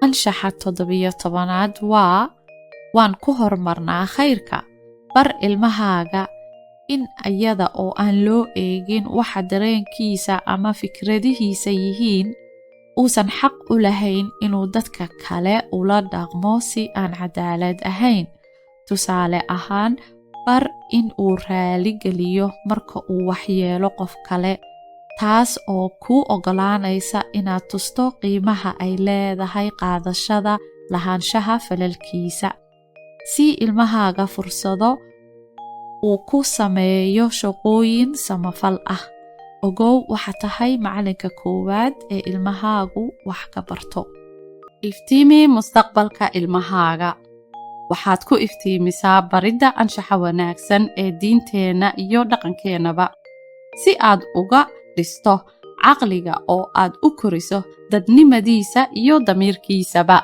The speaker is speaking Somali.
anshaxa 17aad waan ku hormarnaa khayrka. bar ilmahaaga in ayada oo aan loo eegin waxa dareenkiisa ama fikradihiisa yihiin uusan xaq u lahayn inuu dadka kale ula dhaqmo si aan cadaalad ahayn. tusaale ahaan, bar in uu raali geliyo marka uu waxyeelo qof kale, taas oo kuu ogolaanaysa inaad tusto qiimaha ay leedahay qaadashada lahaanshaha falalkiisa. si ilmahaaga fursado uu ku sameeyo shaqooyin samafal ah. ogow waxa tahay macalinka koowaad ee ilmahaagu wax ka barto. iftiimi mustaqbalka ilmahaaga. waxaad ku iftiimisaa baridda anshaxa wanaagsan ee diinteena iyo dhaqankeenaba, si aad uga dhisto caqliga oo aad u koriso dadnimadiisa iyo damiirkiisaba.